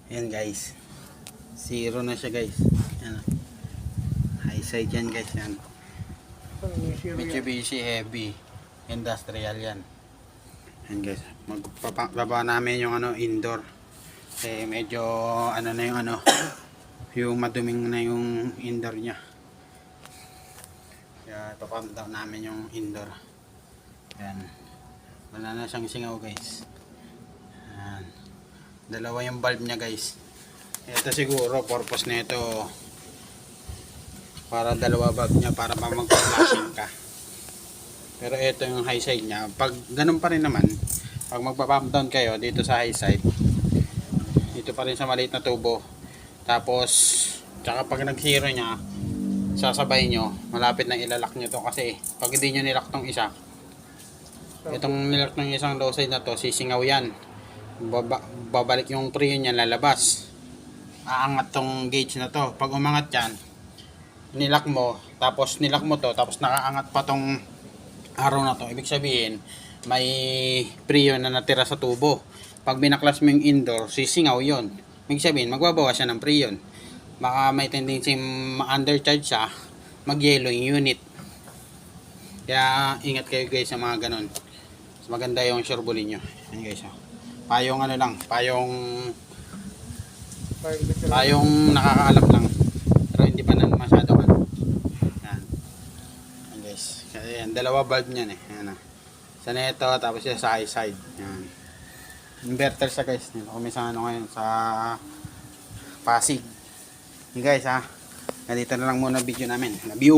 Ayan guys. Zero na siya guys. Ayan. High side yan guys. Yan. Mitsubishi Heavy. Industrial yan. Ayan guys. Magbaba namin yung indoor. Kasi medyo na yung yung maduming na yung indoor niya. Kaya ipapump down namin yung indoor. Ayan. Wala na siyang singaw guys. Ayan. Dalawa yung bulb niya guys. Ito siguro purpose nito para dalawa bulb niya para mag-flashing ka. Pero ito yung high side niya. Pag ganun pa rin naman, pag magpa-pump down kayo dito sa high side, dito pa rin sa maliit na tubo. Tapos tsaka pag nag-zero niya, sasabay nyo, malapit na ilalak nyo to kasi pag hindi nyo nilak tong isa, itong nilak ng isang low side na to, sisingaw yan. Babalik yung pre niya, lalabas. Aangat tong gauge na to. Pag umangat yan, nilak mo, tapos nilak mo to, tapos nakaangat pa tong araw na to. Ibig sabihin, may pre na natira sa tubo. Pag binaklas mo yung indoor, sisingaw yon. Ibig sabihin, magbabawas siya ng pre yun. Baka may tendency ma-undercharge siya, mag-yellow yung unit. Kaya ingat kayo guys sa mga ganun. Mas maganda yung surebulin nyo. Ayan guys, payong lang, payong nakakaalam lang. Pero hindi pa na masyado Yan. Ayan guys. Ayan, dalawa bulb niyan eh. Ayan na. Isa neto, tapos siya sa high side. Ayan. Inverter siya guys. Kung sa ngayon sa Pasig. Hey guys ganito na lang muna video namin. Love you.